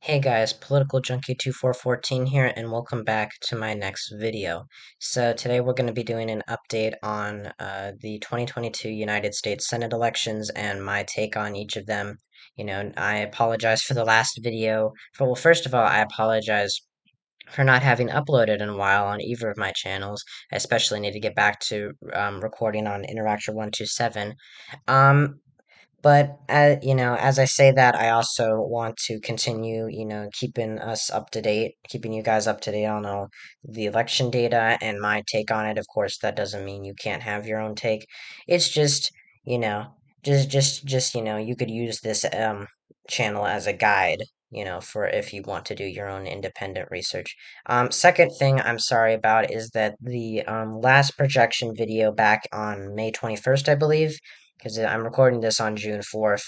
Hey guys, Political Junkie 2414 here, and welcome back to my next video. So today we're going to be doing an update on the 2022 United States Senate elections and my take on each of them. I apologize for the last video. Well, first of all, I apologize for not having uploaded in a while on either of my channels. I especially need to get back to recording on Interactor 127. Um, but as I say that, I also want to continue, keeping us up to date, keeping you guys up to date on all the election data and my take on it. Of course, that doesn't mean you can't have your own take. It's just, you know, you could use this channel as a guide, for if you want to do your own independent research. Second thing I'm sorry about is that the last projection video back on May 21st, I believe, because I'm recording this on June 4th.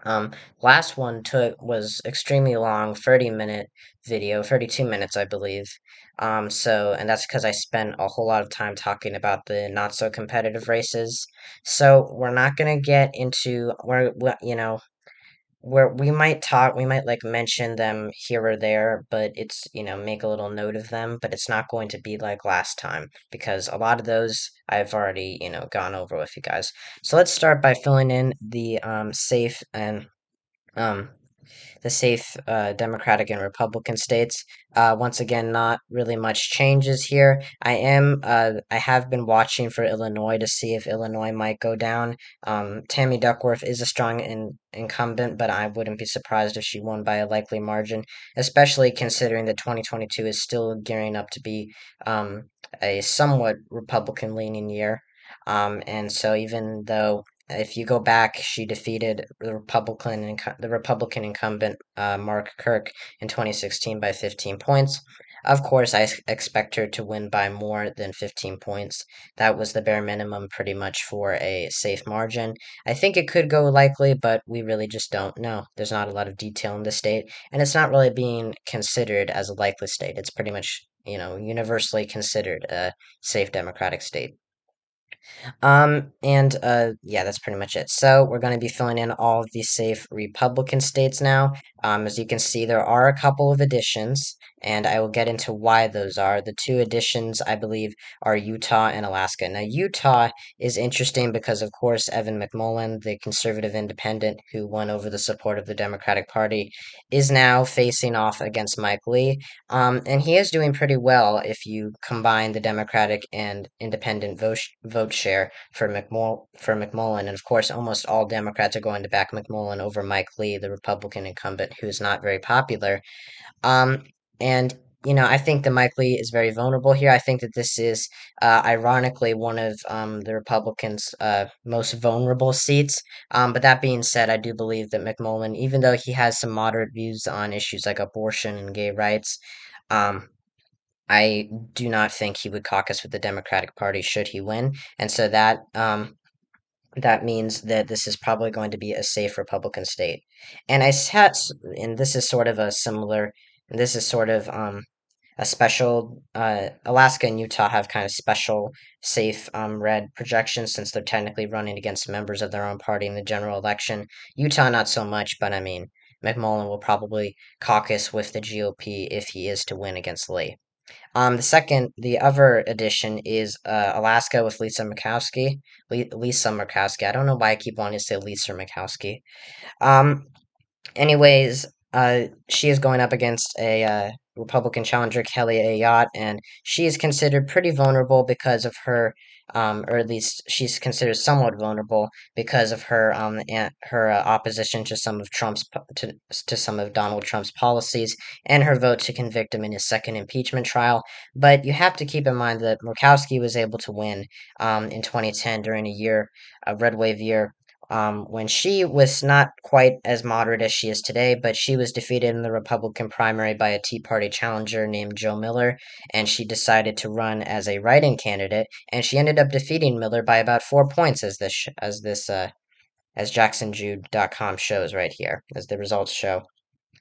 Um, Last one was extremely long, 30-minute video, 32 minutes, I believe. And that's because I spent a whole lot of time talking about the not so competitive races. So we're not gonna get into where we might like mention them here or there, but it's, make a little note of them, but it's not going to be like last time because a lot of those I've already, gone over with you guys. So let's start by filling in um, the safe Democratic and Republican states. Once again, not really much changes here. I have been watching for Illinois to see if Illinois might go down. Tammy Duckworth is a strong incumbent, but I wouldn't be surprised if she won by a likely margin, especially considering that 2022 is still gearing up to be a somewhat Republican-leaning year. And so even though if you go back, she defeated the Republican incumbent Mark Kirk in 2016 by 15 points. Of course, expect her to win by more than 15 points. That was the bare minimum, pretty much, for a safe margin. I think it could go likely, but we really just don't know. There's not a lot of detail in the state, and it's not really being considered as a likely state. It's pretty much, universally considered a safe Democratic state. Yeah, that's pretty much it. So we're going to be filling in all of these safe Republican states now. As you can see, there are a couple of additions, and I will get into why those are. The two additions, I believe, are Utah and Alaska. Now, Utah is interesting because, of course, Evan McMullin, the conservative independent who won over the support of the Democratic Party, is now facing off against Mike Lee. And he is doing pretty well if you combine the Democratic and independent vote share for McMullin, and of course, almost all Democrats are going to back McMullin over Mike Lee, the Republican incumbent, who is not very popular. Um, and I think that Mike Lee is very vulnerable here. I think that this is, ironically, one of the Republicans' most vulnerable seats. But that being said, I do believe that McMullin, even though he has some moderate views on issues like abortion and gay rights, um, I do not think he would caucus with the Democratic Party should he win, and so that means that this is probably going to be a safe Republican state. And and this is sort of a similar, and this is sort of a special. Alaska and Utah have kind of special safe red projections since they're technically running against members of their own party in the general election. Utah not so much, but I mean McMullin will probably caucus with the GOP if he is to win against Lee. The other addition is Alaska with Lisa Murkowski. I don't know why I keep wanting to say Lisa Murkowski. Um, Anyways, she is going up against a Republican challenger, Kelly Ayotte, and she is considered pretty vulnerable because of her, or at least she's considered somewhat vulnerable because of her opposition to some of Donald Trump's policies and her vote to convict him in his second impeachment trial. But you have to keep in mind that Murkowski was able to win in 2010 during a red wave year, when she was not quite as moderate as she is today, but she was defeated in the Republican primary by a Tea Party challenger named Joe Miller, and she decided to run as a write-in candidate, and she ended up defeating Miller by about 4 points, as JacksonJude.com shows right here, as the results show.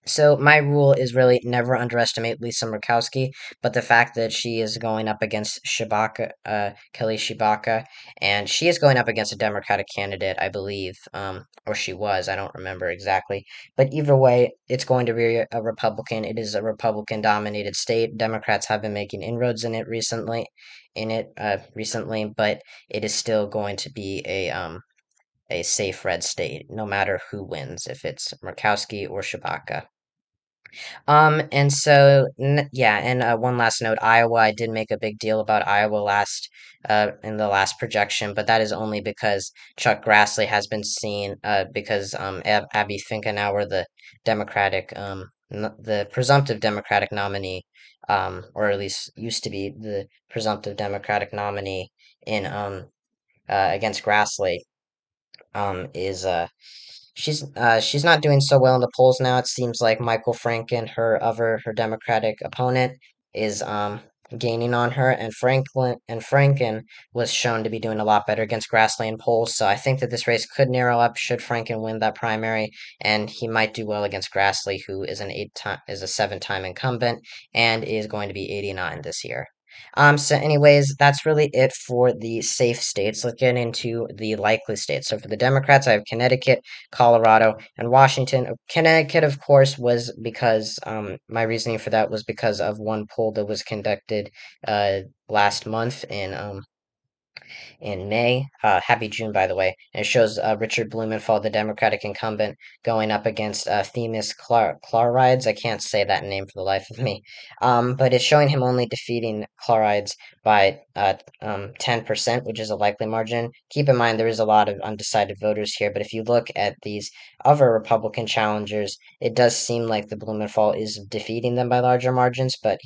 So my rule is really never underestimate Lisa Murkowski, but the fact that she is going up against Kelly Shibaka, and she is going up against a Democratic candidate, I believe, or she was, I don't remember exactly. But either way, it's going to be a Republican. It is a Republican-dominated state. Democrats have been making inroads recently, but it is still going to be a safe red state, no matter who wins, if it's Murkowski or Shibaka. And so, yeah, and one last note, Iowa, I did make a big deal about Iowa in the last projection, but that is only because Chuck Grassley has been seen, because, Abby Finkenauer, the the presumptive Democratic nominee, or at least used to be the presumptive Democratic nominee against Grassley, is, she's not doing so well in the polls now. It seems like Michael Franken, her Democratic opponent, is gaining on her, and Franken was shown to be doing a lot better against Grassley in polls. So I think that this race could narrow up should Franken win that primary, and he might do well against Grassley, who is a 7-time incumbent and is going to be 89 this year. So anyways, that's really it for the safe states. Let's get into the likely states. So for the Democrats, I have Connecticut, Colorado, and Washington. Connecticut, of course, was because my reasoning for that was because of one poll that was conducted last month in May. Happy June, by the way. And it shows Richard Blumenthal, the Democratic incumbent, going up against Themis Clarides. I can't say that name for the life of me. But it's showing him only defeating Clarides by 10%, which is a likely margin. Keep in mind there is a lot of undecided voters here, but if you look at these other Republican challengers, it does seem like the Blumenthal is defeating them by larger margins, but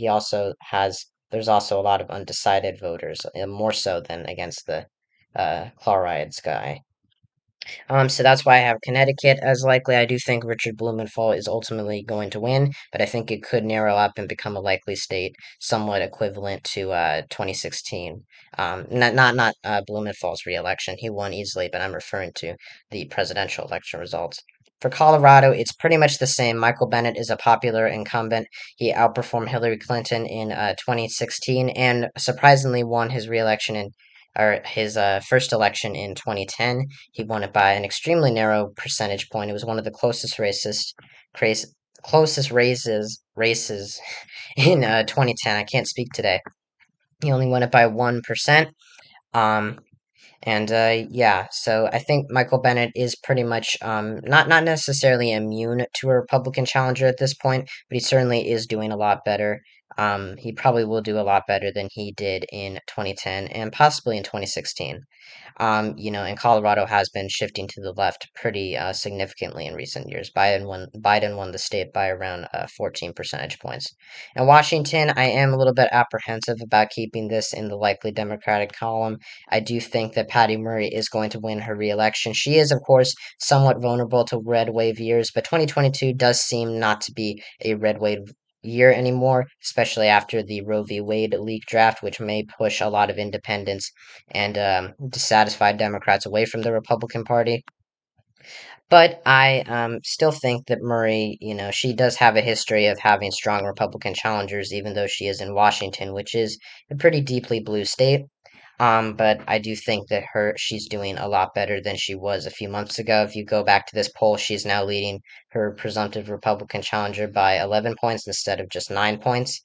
there's also a lot of undecided voters, more so than against the Chlorides guy. So that's why I have Connecticut as likely. I do think Richard Blumenthal is ultimately going to win, but I think it could narrow up and become a likely state, somewhat equivalent to 2016. Not Blumenthal's reelection. He won easily, but I'm referring to the presidential election results. For Colorado, it's pretty much the same. Michael Bennet is a popular incumbent. He outperformed Hillary Clinton in 2016 and surprisingly won his reelection in or his first election in 2010. He won it by an extremely narrow percentage point. It was one of the craze, closest races in 2010. I can't speak today. He only won it by 1%. Um, and yeah, so I think Michael Bennett is pretty much not necessarily immune to a Republican challenger at this point, but he certainly is doing a lot better. He probably will do a lot better than he did in 2010 and possibly in 2016. And Colorado has been shifting to the left pretty significantly in recent years. Biden won the state by around 14 percentage points. In Washington, I am a little bit apprehensive about keeping this in the likely Democratic column. I do think that Patty Murray is going to win her reelection. She is, of course, somewhat vulnerable to red wave years, but 2022 does seem not to be a red wave year anymore, especially after the Roe v. Wade leak draft, which may push a lot of independents and dissatisfied Democrats away from the Republican Party. But I still think that Murray, she does have a history of having strong Republican challengers, even though she is in Washington, which is a pretty deeply blue state. But I do think that she's doing a lot better than she was a few months ago. If you go back to this poll, she's now leading her presumptive Republican challenger by 11 points instead of just 9 points.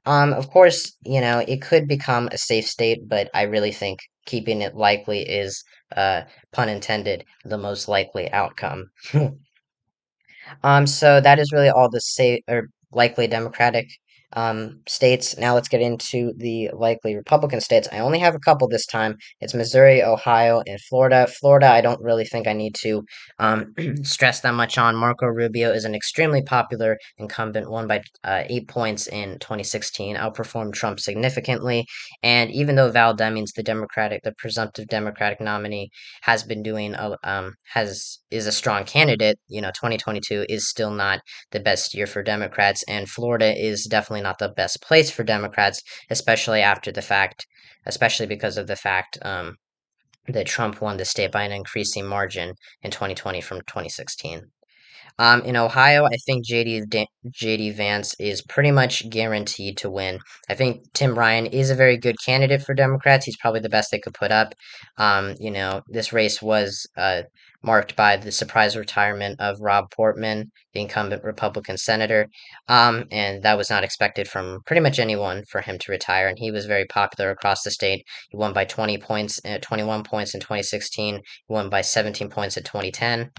Of course, it could become a safe state, but I really think keeping it likely is, pun intended, the most likely outcome. So that is really all the state or likely Democratic states. Now let's get into the likely Republican states. I only have a couple this time. It's Missouri, Ohio, and Florida. Florida, I don't really think I need to stress that much on. Marco Rubio is an extremely popular incumbent, won by 8 points in 2016, outperformed Trump significantly. And even though Val Demings, the presumptive Democratic nominee, has been doing has is a strong candidate. 2022 is still not the best year for Democrats, and Florida is definitely not the best place for Democrats, especially because of the fact that Trump won the state by an increasing margin in 2020 from 2016. In Ohio, I think JD Vance is pretty much guaranteed to win. I think Tim Ryan is a very good candidate for Democrats. He's probably the best they could put up. This race was marked by the surprise retirement of Rob Portman, the incumbent Republican senator, and that was not expected from pretty much anyone for him to retire. And he was very popular across the state. He won by 20 points, 21 points in 2016. He won by 17 points in 2010.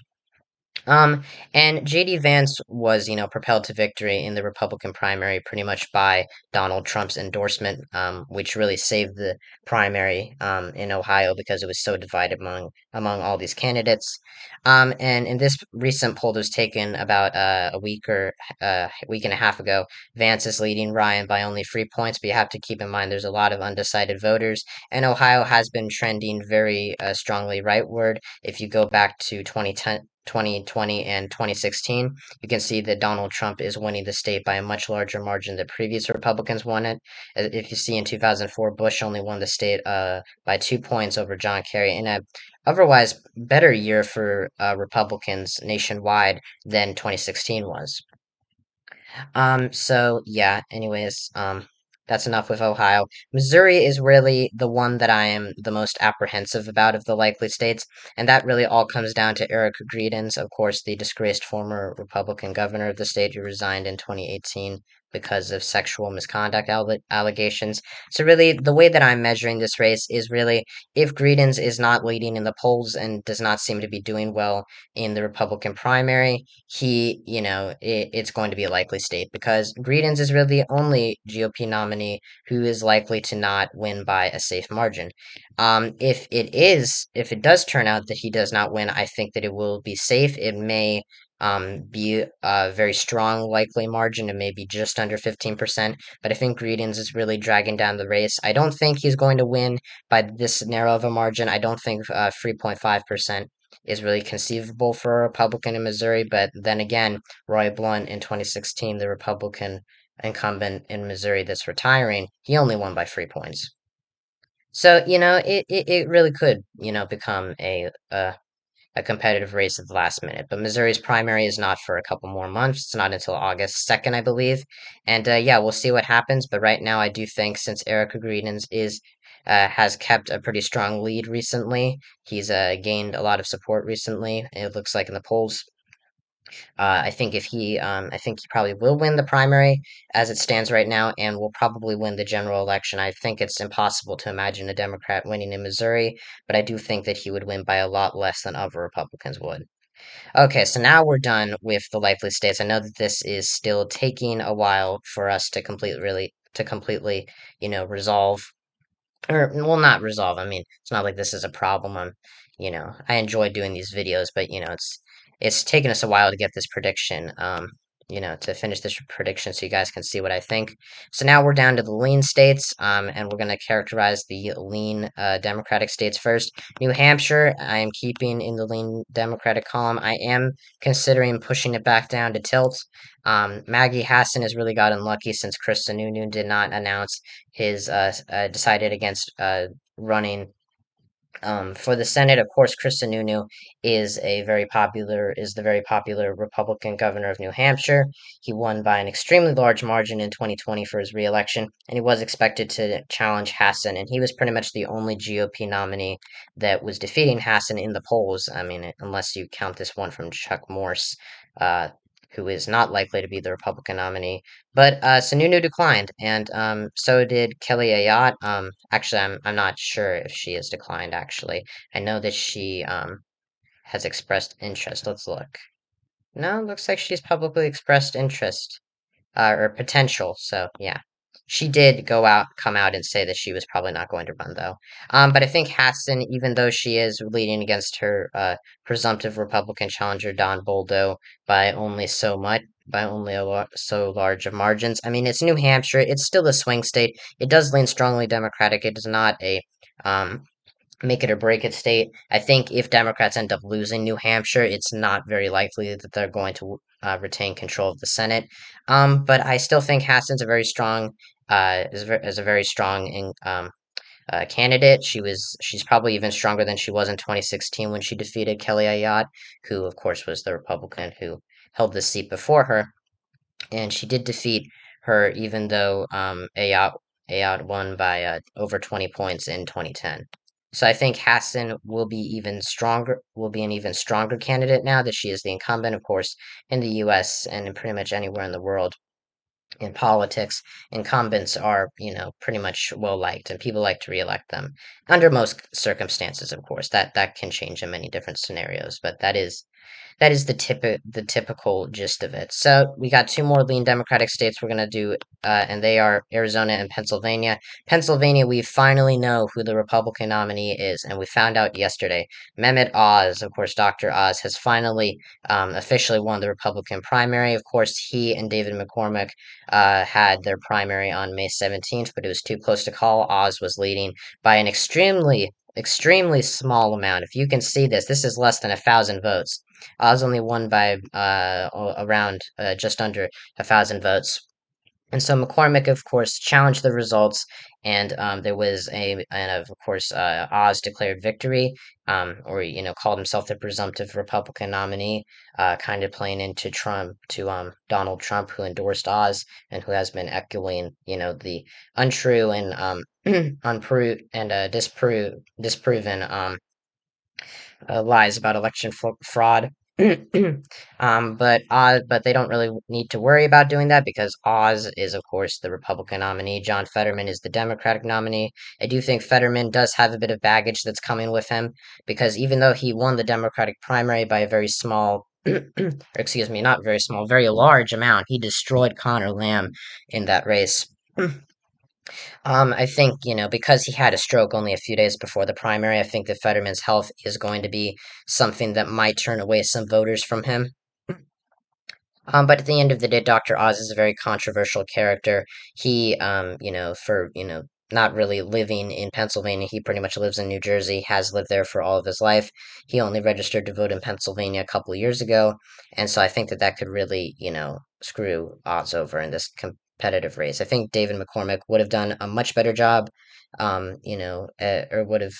Um, and JD Vance was, propelled to victory in the Republican primary pretty much by Donald Trump's endorsement, which really saved the primary in Ohio because it was so divided among all these candidates. And in this recent poll that was taken about a week and a half ago, Vance is leading Ryan by only 3 points. But you have to keep in mind there's a lot of undecided voters, and Ohio has been trending very strongly rightward. If you go back to 2020 and 2016, you can see that Donald Trump is winning the state by a much larger margin than previous Republicans won it. If you see in 2004, Bush only won the state by 2 points over John Kerry in a otherwise better year for Republicans nationwide than 2016 was. So yeah, anyways, that's enough with Ohio. Missouri is really the one that I am the most apprehensive about of the likely states, and that really all comes down to Eric Greedens, of course, the disgraced former Republican governor of the state who resigned in 2018 because of sexual misconduct allegations. So really, the way that I'm measuring this race is really if Greedens is not leading in the polls and does not seem to be doing well in the Republican primary, it's going to be a likely state because Greedens is really the only GOP nominee who is likely to not win by a safe margin. If it does turn out that he does not win, I think that it will be safe. It may be a very strong likely margin. It may be just under 15%, but I think Greedens is really dragging down the race. I don't think he's going to win by this narrow of a margin. I don't think 3.5% is really conceivable for a Republican in Missouri. But then again, Roy Blunt in 2016, the Republican incumbent in Missouri that's retiring, he only won by 3 points. So, it really could, become a competitive race at the last minute. But Missouri's primary is not for a couple more months. It's not until August 2nd, I believe. And yeah, we'll see what happens. But right now, I do think since Erica Greedens has kept a pretty strong lead recently, he's gained a lot of support recently. It looks like in the polls. I think he probably will win the primary as it stands right now, and will probably win the general election. I think it's impossible to imagine a Democrat winning in Missouri, but I do think that he would win by a lot less than other Republicans would. Okay, so now we're done with the likely states. I know that this is still taking a while for us to completely, resolve or well, not resolve. I mean, it's not like this is a problem. I enjoy doing these videos, but it's taken us a while to get this prediction. To finish this prediction, so you guys can see what I think. So now we're down to the lean states, and we're gonna characterize the lean Democratic states first. New Hampshire, I am keeping in the lean Democratic column. I am considering pushing it back down to tilt. Maggie Hassan has really gotten lucky since Chris Sununu did not announce his decided against running for the Senate. Of course, Chris Sununu is the very popular Republican governor of New Hampshire. He won by an extremely large margin in 2020 for his reelection, and he was expected to challenge Hassan, and he was pretty much the only GOP nominee that was defeating Hassan in the polls. I mean, unless you count this one from Chuck Morse, uh, who is not likely to be the Republican nominee. But Sununu declined, and so did Kelly Ayotte. Actually, I'm not sure if she has declined. Actually, I know that she has expressed interest. Let's look. No, it looks like she's publicly expressed interest or potential. So yeah, she did come out and say that she was probably not going to run though. But I think Hassan, even though she is leading against her presumptive Republican challenger Don Boldo by only so much. By only so large of margins. I mean, it's New Hampshire. It's still a swing state. It does lean strongly Democratic. It is not a um, make it or break it state. I think if Democrats end up losing New Hampshire, it's not very likely that they're going to retain control of the Senate. But I still think Hassan's a very strong, is a very strong candidate. She's probably even stronger than she was in 2016 when she defeated Kelly Ayotte, who of course was the Republican who held this seat before her, and she did defeat her, even though Ayotte won by over 20 points in 2010. So I think Hassan will be even stronger, will be an even stronger candidate now that she is the incumbent, of course, in the U.S. and in pretty much anywhere in the world. In politics, incumbents are, pretty much well liked, and people like to reelect them under most circumstances. Of course, that can change in many different scenarios, but that is the typical gist of it. So we got two more lean Democratic states we're gonna do, and they are Arizona and Pennsylvania. Pennsylvania, we finally know who the Republican nominee is, and we found out yesterday. Mehmet Oz, of course, Dr. Oz, has finally officially won the Republican primary. Of course, he and David McCormick had their primary on May 17th, but it was too close to call. Oz was leading by an extremely small amount. If you can see this, this is less than 1,000 votes. Oz only won by around just under 1,000 votes. And so McCormick, of course, challenged the results, and there was and of course, Oz declared victory, or called himself the presumptive Republican nominee, kind of playing into Donald Trump, who endorsed Oz and who has been echoing, the untrue and unproved and disproven lies about election fraud. But they don't really need to worry about doing that because Oz is, of course, the Republican nominee. John Fetterman is the Democratic nominee. I do think Fetterman does have a bit of baggage that's coming with him because even though he won the Democratic primary by a very small, or excuse me, not very small, very large amount, he destroyed Connor Lamb in that race. I think, because he had a stroke only a few days before the primary, I think that Fetterman's health is going to be something that might turn away some voters from him. But at the end of the day, Dr. Oz is a very controversial character. He, not really living in Pennsylvania, he pretty much lives in New Jersey, has lived there for all of his life. He only registered to vote in Pennsylvania a couple of years ago, and so I think that that could really, screw Oz over in this competitive race. I think David McCormick would have done a much better job, or would have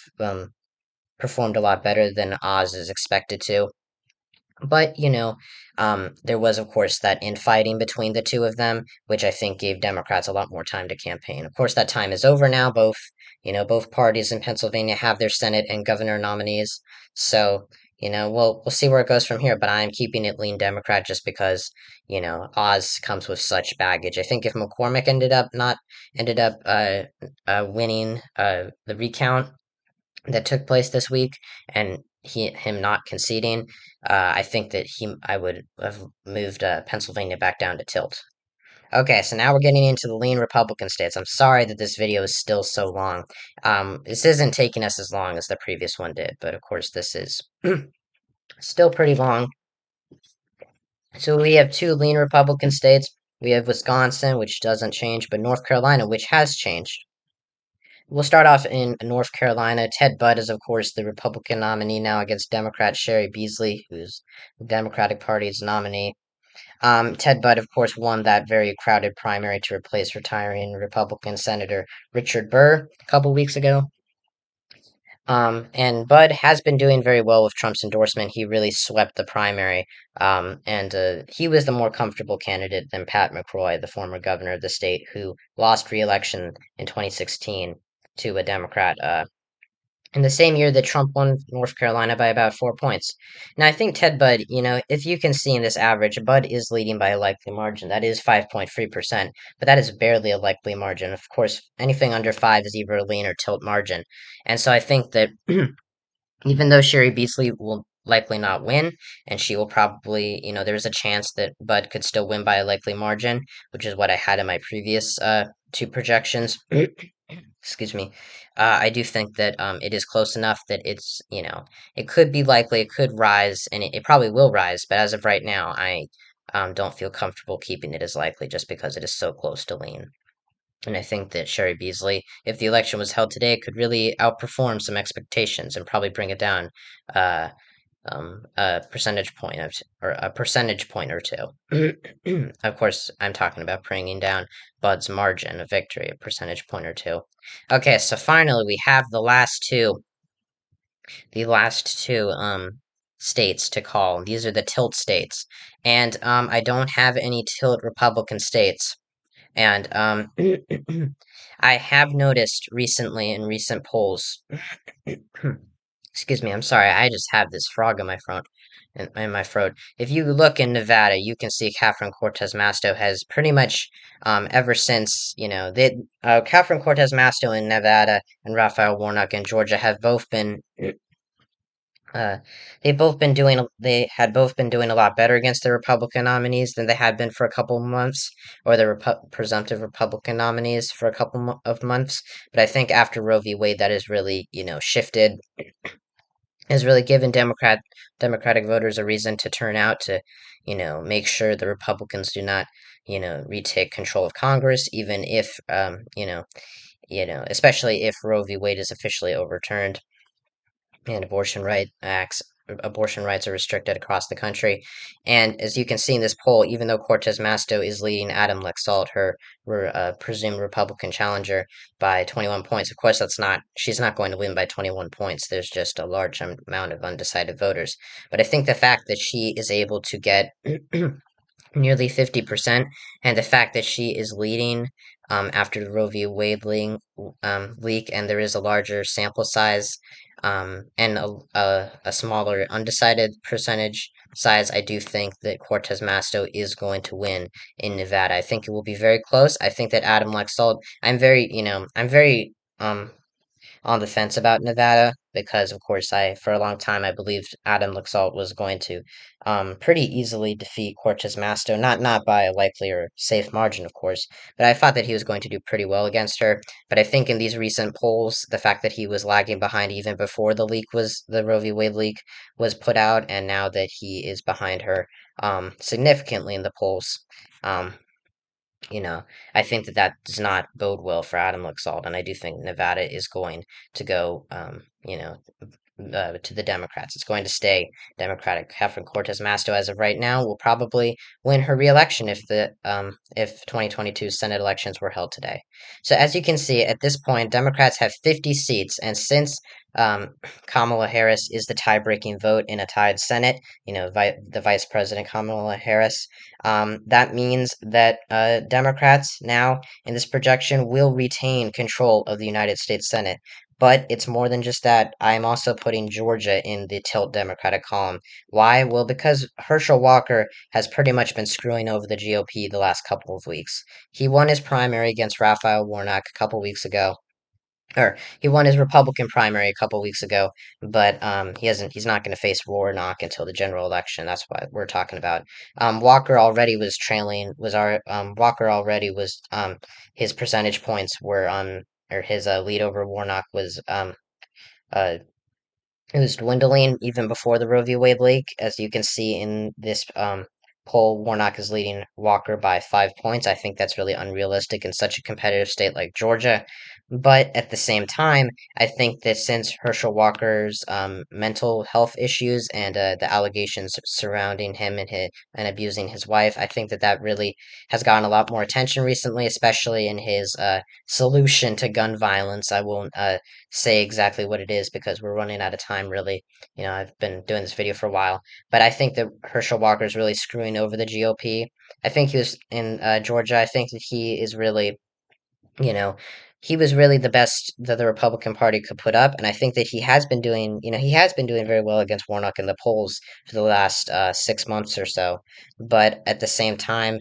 performed a lot better than Oz is expected to. But, there was, of course, that infighting between the two of them, which I think gave Democrats a lot more time to campaign. Of course, that time is over now. Both parties in Pennsylvania have their Senate and governor nominees. So, we'll see where it goes from here. But I'm keeping it lean Democrat just because, Oz comes with such baggage. I think if McCormick ended up winning the recount that took place this week, and him not conceding, I think that I would have moved Pennsylvania back down to tilt. Okay, so now we're getting into the lean Republican states. I'm sorry that this video is still so long. This isn't taking us as long as the previous one did, but of course this is still pretty long. So we have two lean Republican states. We have Wisconsin, which doesn't change, but North Carolina, which has changed. We'll start off in North Carolina. Ted Budd is, of course, the Republican nominee now against Democrat Sherry Beasley, who's the Democratic Party's nominee. Ted Budd, of course, won that very crowded primary to replace retiring Republican Senator Richard Burr a couple weeks ago. And Budd has been doing very well with Trump's endorsement. He really swept the primary, and he was the more comfortable candidate than Pat McCrory, the former governor of the state, who lost re-election in 2016 to a Democrat in the same year that Trump won North Carolina by about 4 points. Now, I think Ted Budd, if you can see in this average, Budd is leading by a likely margin. That is 5.3%, but that is barely a likely margin. Of course, anything under 5 is either a lean or tilt margin. And so I think that even though Sherry Beasley will likely not win, and she will probably, there's a chance that Budd could still win by a likely margin, which is what I had in my previous two projections. Excuse me. I do think that it is close enough that it could be likely, it could rise, and it probably will rise, but as of right now, I don't feel comfortable keeping it as likely just because it is so close to lean. And I think that Sherry Beasley, if the election was held today, could really outperform some expectations and probably bring it down uh, a percentage point or a percentage point or two. Of course, I'm talking about bringing down Bud's margin of victory, a percentage point or two. Okay, so finally we have the last two states to call. These are the tilt states, and I don't have any tilt Republican states. And I have noticed recently in recent polls. Excuse me, I'm sorry. I just have this frog in my throat. In my throat. If you look in Nevada, you can see Catherine Cortez Masto has pretty much, ever since Catherine Cortez Masto in Nevada and Raphael Warnock in Georgia have both been uh, they had both been doing a lot better against the Republican nominees than they had been for a couple of months, or the presumptive Republican nominees for a couple of months. But I think after Roe v. Wade, that has really, shifted, has really given Democratic voters a reason to turn out to, make sure the Republicans do not, retake control of Congress, even if, especially if Roe v. Wade is officially overturned and abortion rights are restricted across the country. And as you can see in this poll, even though Cortez Masto is leading Adam Laxalt, her presumed Republican challenger, by 21 points, of course she's not going to win by 21 points. There's just a large amount of undecided voters. But I think the fact that she is able to get nearly 50%, and the fact that she is leading after the Roe v. Wade leak, and there is a larger sample size and a smaller undecided percentage size, I do think that Cortez Masto is going to win in Nevada. I think it will be very close. I think that Adam Laxalt, I'm very on the fence about Nevada because, of course, for a long time I believed Adam Laxalt was going to pretty easily defeat Cortez Masto, not by a likely or safe margin, of course, but I thought that he was going to do pretty well against her. But I think in these recent polls, the fact that he was lagging behind even before the Roe v. Wade leak was put out, and now that he is behind her significantly in the polls. Um, you know, I think that that does not bode well for Adam Laxalt, and I do think Nevada is going to go, to the Democrats. It's going to stay Democratic. Catherine Cortez Masto, as of right now, will probably win her reelection if 2022 Senate elections were held today. So as you can see, at this point, Democrats have 50 seats, and since um, Kamala Harris is the tie-breaking vote in a tied Senate, the Vice President Kamala Harris, that means that Democrats now in this projection will retain control of the United States Senate. But it's more than just that. I'm also putting Georgia in the tilt Democratic column. Why? Well, because Herschel Walker has pretty much been screwing over the GOP the last couple of weeks. He won his primary against Raphael Warnock a couple weeks ago, or he won his Republican primary a couple weeks ago, but he's not going to face Warnock until the general election. That's what we're talking about. Walker already was trailing was our Walker already was his percentage points were or his lead over Warnock was uh it was dwindling even before the Roe v. Wade leak. As you can see in this poll, Warnock is leading Walker by 5 points. I think that's really unrealistic in such a competitive state like Georgia. But at the same time, I think that since Herschel Walker's mental health issues and the allegations surrounding him and abusing his wife, I think that that really has gotten a lot more attention recently, especially in his solution to gun violence. I won't say exactly what it is because we're running out of time, really. I've been doing this video for a while, but I think that Herschel Walker is really screwing over the GOP. I think he was in Georgia. I think that he is really, you know, he was really the best that the Republican Party could put up, and I think that he has been doing very well against Warnock in the polls for the last 6 months or so. But at the same time,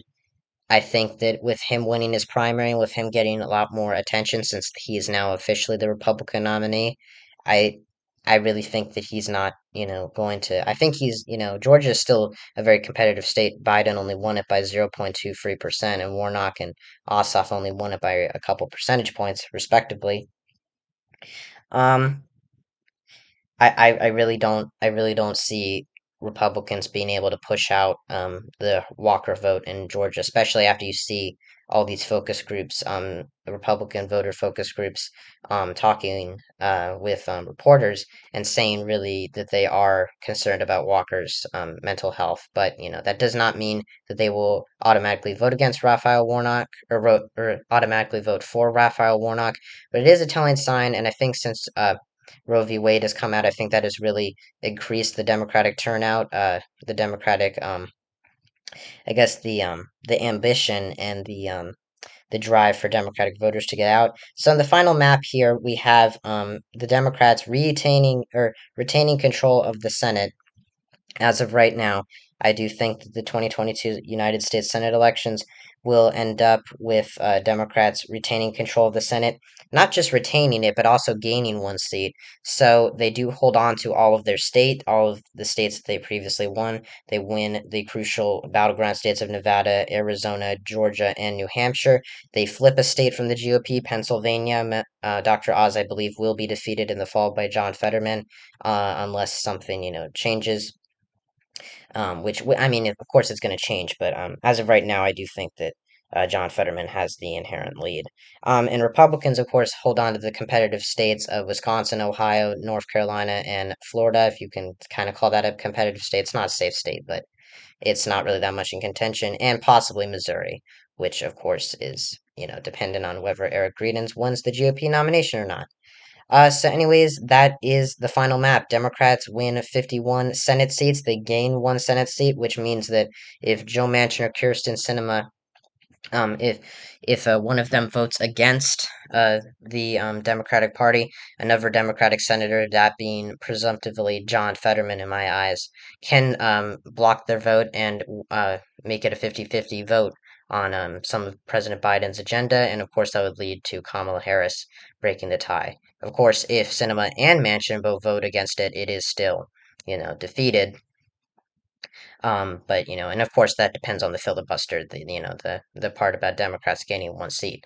I think that with him winning his primary and with him getting a lot more attention since he is now officially the Republican nominee, I I really think that he's not, going to. I think Georgia is still a very competitive state. Biden only won it by 0.23%, and Warnock and Ossoff only won it by a couple percentage points, respectively. Um, I really don't see Republicans being able to push out the Walker vote in Georgia, especially after you see all these focus groups, the Republican voter focus groups, talking with reporters and saying really that they are concerned about Walker's mental health. But that does not mean that they will automatically vote against Raphael Warnock or automatically vote for Raphael Warnock. But it is a telling sign, and I think since Roe v. Wade has come out. I think that has really increased the Democratic turnout, the Democratic, I guess the ambition and the drive for Democratic voters to get out. So in the final map here, we have the Democrats retaining control of the Senate as of right now. I do think that the 2022 United States Senate elections will end up with Democrats retaining control of the Senate, not just retaining it, but also gaining one seat. So they do hold on to all of the states that they previously won. They win the crucial battleground states of Nevada, Arizona, Georgia, and New Hampshire. They flip a state from the GOP, Pennsylvania. Dr. Oz, I believe, will be defeated in the fall by John Fetterman, unless something changes, which I mean, of course, it's going to change, but as of right now, I do think that John Fetterman has the inherent lead. And Republicans, of course, hold on to the competitive states of Wisconsin, Ohio, North Carolina, and Florida, if you can kind of call that a competitive state. It's not a safe state, but it's not really that much in contention, and possibly Missouri, which, of course, is dependent on whether Eric Greedens wins the GOP nomination or not. So anyways, that is the final map. Democrats win 51 Senate seats. They gain one Senate seat, which means that if Joe Manchin or Kirsten Sinema, if one of them votes against the Democratic Party, another Democratic senator, that being presumptively John Fetterman in my eyes, can block their vote and make it a 50-50 vote on some of President Biden's agenda, and of course that would lead to Kamala Harris breaking the tie. Of course, if Sinema and Manchin both vote against it, it is still, defeated, but and of course that depends on the filibuster, the part about Democrats gaining one seat.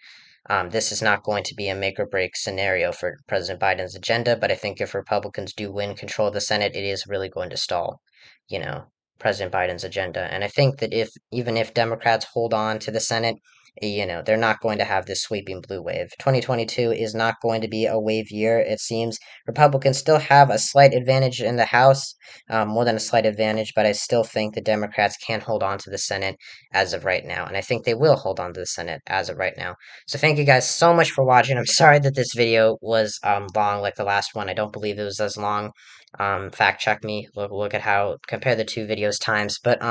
This is not going to be a make or break scenario for President Biden's agenda, but I think if Republicans do win control of the Senate, it is really going to stall, you know, President Biden's agenda. And I think that even if Democrats hold on to the Senate, they're not going to have this sweeping blue wave. 2022 is not going to be a wave year, it seems. Republicans still have a slight advantage in the House, more than a slight advantage, but I still think the Democrats can hold on to the Senate as of right now, and I think they will hold on to the Senate as of right now. So thank you guys so much for watching. I'm sorry that this video was long like the last one. I don't believe it was as long. Fact check me. Look at how compare the two videos times, but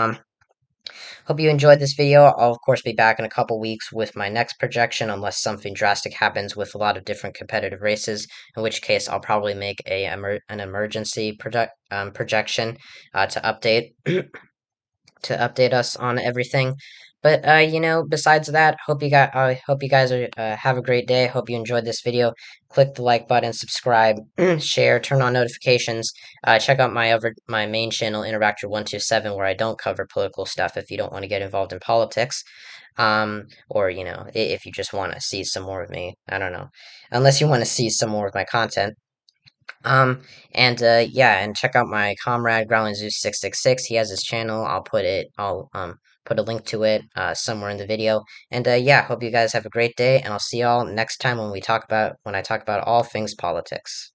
hope you enjoyed this video. I'll, of course, be back in a couple weeks with my next projection, unless something drastic happens with a lot of different competitive races, in which case I'll probably make an emergency projection to update us on everything. But besides that, I hope you guys have a great day. Hope you enjoyed this video. Click the like button, subscribe, share, turn on notifications. Check out my main channel, Interactor127, where I don't cover political stuff. If you don't want to get involved in politics, or if you just want to see some more of me, I don't know. Unless you want to see some more of my content. And yeah, and check out my comrade Growling Zeus 666. He has his channel. I'll put a link to it somewhere in the video. And yeah, hope you guys have a great day, and I'll see y'all next time when I talk about all things politics.